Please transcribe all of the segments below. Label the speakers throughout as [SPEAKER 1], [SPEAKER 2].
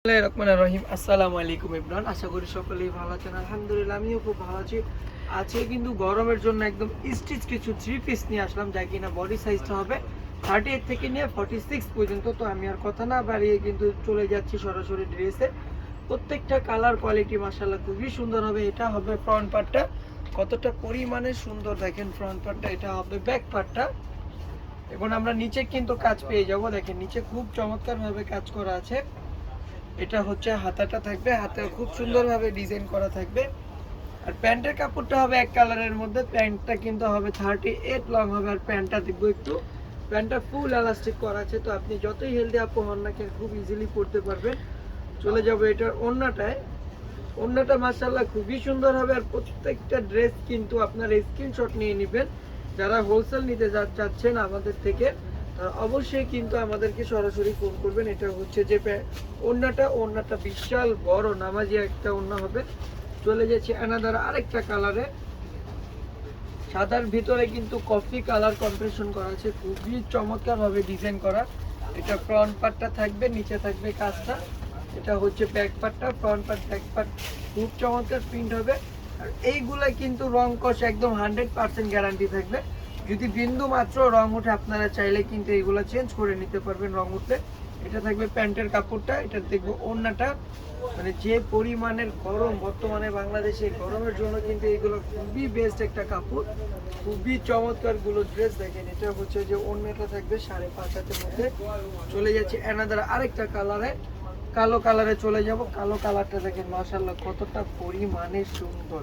[SPEAKER 1] রহিম আসসালামু আলাইকুম ইমরান, আশা করি সকলেই ভালো আছেন। আলহামদুলিল্লাহ আমিও খুব ভালো আছি। আজকে কিন্তু গরমের জন্য একদম স্টিচ কিছু থ্রি পিস নিয়ে আসলাম, যা কিনা বডি সাইজটা হবে 38 থেকে নিয়ে 46 পর্যন্ত। তো আমি আর কথা না বাড়িয়ে কিন্তু চলে যাচ্ছি সরাসরি ড্রেসে। প্রত্যেকটা কালার কোয়ালিটি মাশাআল্লাহ খুবই সুন্দর হবে। এটা হবে ফ্রন্ট পার্টটা, কতটা পরিমাণে সুন্দর দেখেন ফ্রন্ট পার্টটা। এটা হবে ব্যাক পার্টটা। এখন আমরা নিচে কিন্তু কাজ পেয়ে যাব, দেখেন নিচে খুব চমৎকারভাবে কাজ করা আছে। এটা হচ্ছে হাতাটা থাকবে, হাতে খুব সুন্দরভাবে ডিজাইন করা থাকবে। আর প্যান্টের কাপড়টা হবে এক কালারের মধ্যে। প্যান্টটা কিন্তু হবে 38 লং হবে। আর প্যান্টটা দেখবো একটু, প্যান্টটা ফুল এলাস্টিক করা আছে, তো আপনি যতই হেলদি আপু হন না কেন খুব ইজিলি পরতে পারবেন। চলে যাবো এটার ওড়নাটায়। ওড়নাটা মাশাআল্লাহ খুবই সুন্দর হবে। আর প্রত্যেকটা ড্রেস কিন্তু আপনার স্ক্রিনশট নিয়ে নেবেন। যারা হোলসেল নিতে চাচ্ছেন আমাদের থেকে, অবশ্যই কিন্তু আমাদেরকে সরাসরি ফোন করবেন। এটা হচ্ছে যে ওড়নাটা বিশাল বড় নামাজি একটা ওড়না হবে। চলে যাচ্ছে অ্যানাদার আরেকটা কালারে, সাদার ভিতরে কিন্তু কফি কালার কম্বিনেশন করা আছে, খুবই চমৎকার ভাবে ডিজাইন করা। এটা ফ্রন্ট পার্টটা থাকবে, নিচে থাকবে কাজটা। এটা হচ্ছে ব্যাক পার্টটা, ফ্রন্ট পার্ট ব্যাক পার্ট খুব চমৎকার প্রিন্ট হবে। আর এইগুলা কিন্তু রং কষ একদম 100% গ্যারান্টি থাকবে। যদি বিন্দু মাত্র রং উঠে আপনারা চাইলে কিন্তু এইগুলা চেঞ্জ করে নিতে পারবেন রং উঠলে। এটা থাকবে প্যান্টের কাপড়টা। এটা দেখবো ওড়নাটা, মানে যে পরিমাণের গরম বর্তমানে বাংলাদেশে, গরমের জন্য কিন্তু এগুলো খুবই বেস্ট একটা কাপড়, খুবই চমৎকার গুলো ড্রেস। দেখেন এটা হচ্ছে যে ওড়নাটা থাকবে 5.5 হাতের মধ্যে। চলে যাচ্ছে অ্যানাদার আরেকটা কালারে, কালো কালারে চলে যাব। কালো কালারটা দেখেন মাশাআল্লাহ কতটা পরিমাণে সুন্দর,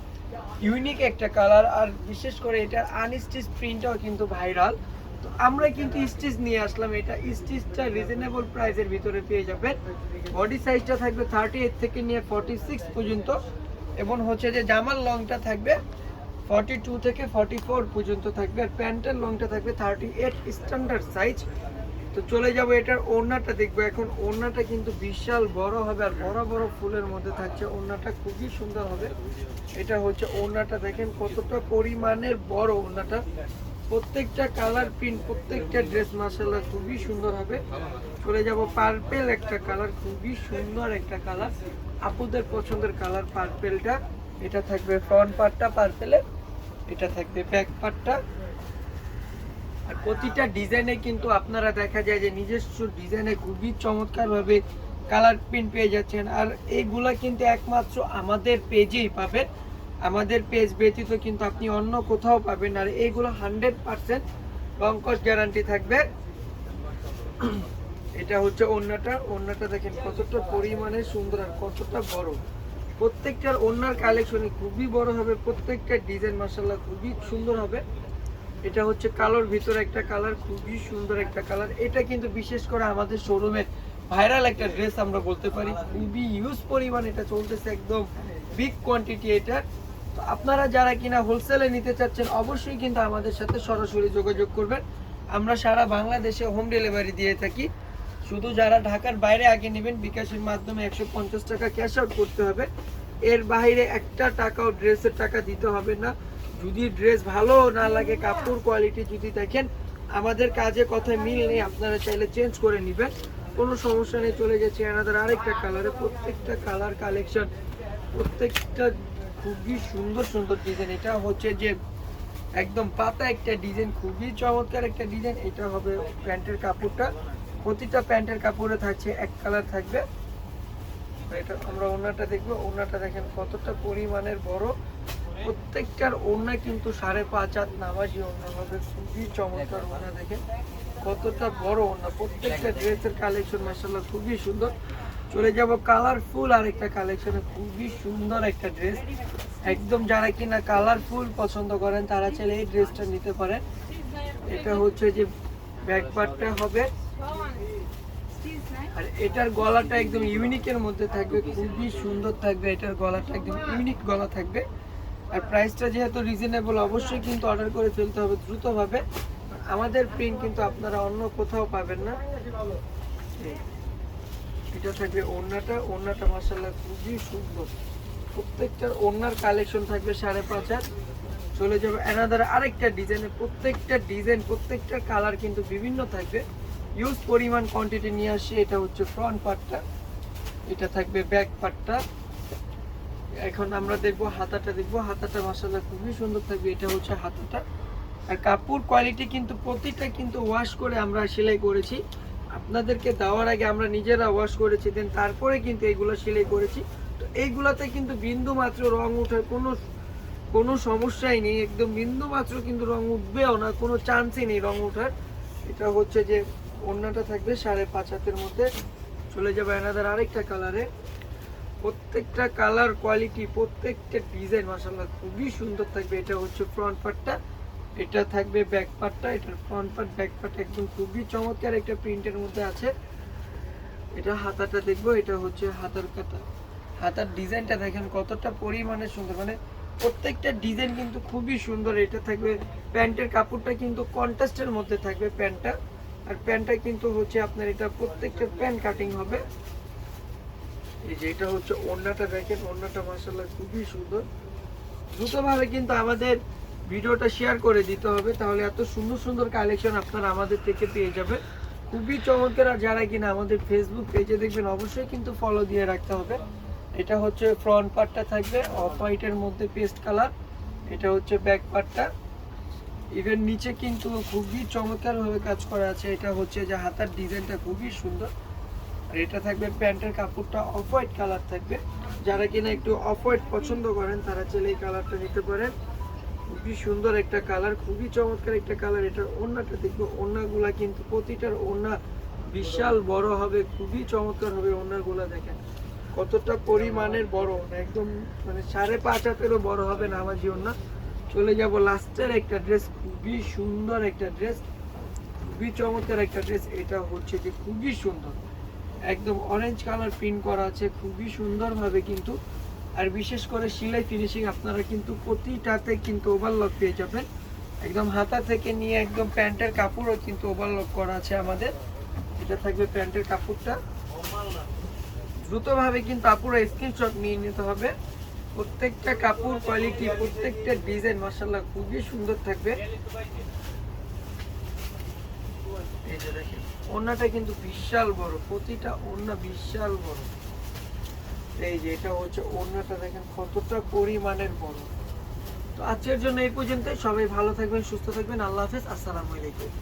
[SPEAKER 1] ইউনিক একটা কালার। আর বিশেষ করে এটার আনস্টিচ প্রিন্টটাও কিন্তু ভাইরাল। তো আমরা কিন্তু স্টিচ নিয়ে আসলাম। এটা স্টিচটা রিজনেবল প্রাইসের ভিতরে পেয়ে যাবেন। বডি সাইজটা থাকবে 38 থেকে নিয়ে 46 পর্যন্ত, এবং হচ্ছে যে জামার লংটা থাকবে 42 থেকে 44 পর্যন্ত থাকবে। আর প্যান্টের লংটা থাকবে 38 স্ট্যান্ডার্ড সাইজ। তো চলে যাব এটার ওড়নাটা দেখবো এখন। ওড়নাটা কিন্তু বিশাল বড় হবে, আর বড় বড় ফুলের মধ্যে থাকছে। ওড়নাটা খুবই সুন্দর হবে। এটা হচ্ছে ওড়নাটা, দেখেন কতটা পরিমাণের বড় ওড়নাটা। প্রত্যেকটা কালার প্রিন্ট, প্রত্যেকটা ড্রেস মাশাআল্লাহ খুবই সুন্দর হবে। চলে যাব পার্পেল একটা কালার, খুবই সুন্দর একটা কালার, আপুদের পছন্দের কালার পার্পেলটা। এটা থাকবে ফ্রন্ট পার্টটা পার্পেলের, এটা থাকবে ব্যাক পার্টটা। আর প্রতিটা ডিজাইনে কিন্তু আপনারা দেখা যায় যে নিজস্ব ডিজাইনে খুবই চমৎকার ভাবে কালার প্রিন্ট পেয়ে যাচ্ছেন। আর এইগুলা কিন্তু একমাত্র আমাদের পেজেই পাবেন, আমাদের পেজ ব্যতীত কিন্তু আপনি অন্য কোথাও পাবেন। আর এইগুলো 100% লংকশ গ্যারান্টি থাকবে। এটা হচ্ছে ওড়নাটা দেখেন কতটা পরিমাণে সুন্দর আর কতটা বড়। প্রত্যেকটার ওড়নার কালেকশনই খুবই বড় হবে, প্রত্যেকটা ডিজাইন মাশাআল্লাহ খুবই সুন্দর হবে। এটা হচ্ছে কালোর ভিতরে একটা কালার, খুবই সুন্দর একটা কালার। এটা কিন্তু বিশেষ করে আমাদের শোরুমের ভাইরাল একটা ড্রেস আমরা বলতে পারি, খুবই ইউজ পরিমাণ এটা চলতেছে, একদম বিগ কোয়ান্টিটি এটা। তো আপনারা যারা কিনা হোলসেলে নিতে চাচ্ছেন অবশ্যই কিন্তু আমাদের সাথে সরাসরি যোগাযোগ করবেন। আমরা সারা বাংলাদেশে হোম ডেলিভারি দিয়ে থাকি। শুধু যারা ঢাকার বাইরে আগে নেবেন বিকাশের মাধ্যমে 150 টাকা ক্যাশ আউট করতে হবে। এর বাইরে একটা টাকাও ড্রেসের টাকা দিতে হবে না। যদি ড্রেস ভালো না লাগে, কাপড় কোয়ালিটি যদি দেখেন আমাদের কাজে কথায় মিল নেই, আপনারা চাইলে চেঞ্জ করে নেবেন, কোনো সমস্যা নেই। চলে গেছে আমাদের আরেকটা কালারে। প্রত্যেকটা কালার কালেকশন, প্রত্যেকটা খুবই সুন্দর সুন্দর ডিজাইন। এটা হচ্ছে যে একদম পাতা একটা ডিজাইন, খুবই চমৎকার একটা ডিজাইন। এটা হবে প্যান্টের কাপড়টা, প্রতিটা প্যান্টের কাপড়ে থাকছে এক কালার থাকবে। এটা আমরা ওড়নাটা দেখবো। ওড়নাটা দেখেন কতটা পরিমাণের বড়। প্রত্যেকটার ওড়না কিন্তু 5.5 হাত নামাজি ওড়না হবে, খুবই চমৎকার ওড়না। দেখেন কতটা বড় ওড়না। প্রত্যেকটা ড্রেসের কালেকশন মাশাআল্লাহ খুবই সুন্দর। চলে যাব কালারফুল আরেকটা কালেকশনে, খুবই সুন্দর একটা ড্রেস। একদম যারা কিনা কালারফুল পছন্দ করেন তারা চাইলে এই ড্রেসটা নিতে পারেন। এটা হচ্ছে যে ব্যাক পার্টটা হবে, আর এটার গলাটা একদম ইউনিকের মধ্যে থাকবে, খুবই সুন্দর থাকবে। এটার গলাটা একদম ইউনিক গলা থাকবে। আর প্রাইসটা যেহেতু রিজনেবল, অবশ্যই কিন্তু অর্ডার করে ফেলতে হবে দ্রুতভাবে। আমাদের প্রিন্ট কিন্তু আপনারা অন্য কোথাও পাবেন না। এটা থাকবে ওড়নাটা মাশাআল্লাহ খুবই সুন্দর। প্রত্যেকটার ওড়নার কালেকশন থাকবে 5.5 হাত। চলে যাবে অ্যানাদার আরেকটা ডিজাইনে। প্রত্যেকটা ডিজাইন, প্রত্যেকটা কালার কিন্তু বিভিন্ন থাকবে, ইউজ পরিমাণ কোয়ান্টিটি নিয়ে আসছে। এটা হচ্ছে ফ্রন্ট পার্টটা, এটা থাকবে ব্যাক পার্টটা। এখন আমরা দেখবো হাতাটা, দেখবো হাতাটা মাশাআল্লাহ খুবই সুন্দর থাকবে। এটা হচ্ছে হাতাটা। আর কাপড় কোয়ালিটি কিন্তু প্রতিটা কিন্তু ওয়াশ করে আমরা সেলাই করেছি। আপনাদেরকে দেওয়ার আগে আমরা নিজেরা ওয়াশ করেছি, দেন তারপরে কিন্তু এগুলো সেলাই করেছি। তো এইগুলাতে কিন্তু বিন্দু মাত্র রং ওঠার কোনো সমস্যাই নেই, একদম বিন্দু মাত্র কিন্তু রং উঠবেও না, কোনো চান্সই নেই রং ওঠার। এটা হচ্ছে যে ওড়নাটা থাকবে 5.5 হাতের মধ্যে। চলে যাবে এনাদের আরেকটা কালারে। প্রত্যেকটা কালার কোয়ালিটি, প্রত্যেকটা ডিজাইন মাশাআল্লাহ খুবই সুন্দর থাকবে। এটা হচ্ছে ফ্রন্ট পার্টটা, এটা থাকবে ব্যাক পার্টটা। এটার ফ্রন্ট পার্ট ব্যাক পার্ট একদম খুবই চমৎকার একটা প্রিন্টের মধ্যে আছে। এটা হাতাটা দেখবো, এটা হচ্ছে হাতার কাটা। হাতার ডিজাইনটা দেখেন কতটা পরিমাণে সুন্দর, মানে প্রত্যেকটা ডিজাইন কিন্তু খুবই সুন্দর। এটা থাকবে প্যান্টের কাপড়টা কিন্তু কন্ট্রাস্টের মধ্যে থাকবে প্যান্টটা। আর প্যান্টটা কিন্তু হচ্ছে আপনার এটা প্রত্যেকটা প্যান্ট কাটিং হবে। এই যে এটা হচ্ছে ওড়নাটা, দেখেন ওড়নাটা মাশাআল্লাহ খুবই সুন্দর। দ্রুতভাবে কিন্তু আমাদের ভিডিওটা শেয়ার করে দিতে হবে, তাহলে এত সুন্দর সুন্দর কালেকশন আপনারা আমাদের থেকে পেয়ে যাবেন। খুবই চমৎকার। আর যারা কিনা আমাদের ফেসবুক পেজে দেখবেন অবশ্যই কিন্তু ফলো দিয়ে রাখতে হবে। এটা হচ্ছে ফ্রন্ট পার্টটা থাকবে অফ হোয়াইটের মধ্যে পেস্ট কালার। এটা হচ্ছে ব্যাক পার্টটা। ইভেন নিচে কিন্তু খুবই চমৎকারভাবে কাজ করা আছে। এটা হচ্ছে যে হাতার ডিজাইনটা খুবই সুন্দর। আর এটা থাকবে প্যান্টের কাপড়টা অফ হোয়াইট কালার থাকবে। যারা কিনা একটু অফ হোয়াইট পছন্দ করেন তারা চাইলে এই কালারটা নিতে পারেন। খুবই সুন্দর একটা কালার, খুবই চমৎকার একটা কালার। এটার ওড়নাটা দেখবো, ওড়নাগুলা কিন্তু প্রতিটার ওড়না বিশাল বড় হবে, খুবই চমৎকার হবে। ওড়নাগুলা দেখেন কতটা পরিমাণের বড়, একদম মানে 5.5 হাতেরও বড় হবে নামাজি ওড়না। চলে যাব লাস্টের একটা ড্রেস, খুবই সুন্দর একটা ড্রেস, খুবই চমৎকার একটা ড্রেস। এটা হচ্ছে যে খুবই সুন্দর, একদম অরেঞ্জ কালার প্রিন্ট করা আছে, খুবই সুন্দরভাবে কিন্তু। আর বিশেষ করে সেলাই ফিনিশিং আপনারা কিন্তু প্রতিটাতে কিন্তু ওভারলক পেয়ে যাবেন। একদম হাতা থেকে নিয়ে একদম প্যান্টের কাপড়ও কিন্তু ওভারলক করা আছে আমাদের। এটা থাকবে প্যান্টের কাপড়টা। দ্রুতভাবে কিন্তু আপুরা স্ক্রিনশট নিয়ে নিতে হবে। প্রত্যেকটা কাপড় কোয়ালিটি, প্রত্যেকটা ডিজাইন মাশাআল্লাহ খুবই সুন্দর থাকবে। এই যে দেখেন ওড়নাটা কিন্তু বিশাল বড়, প্রতিটা ওড়না বিশাল বড়। এই যে এটা হচ্ছে ওড়নাটা, দেখেন কতটা পরিমাণের বড়। তো আজকের জন্য এই পর্যন্তই। সবাই ভালো থাকবেন, সুস্থ থাকবেন। আল্লাহ হাফেজ, আসসালামু আলাইকুম।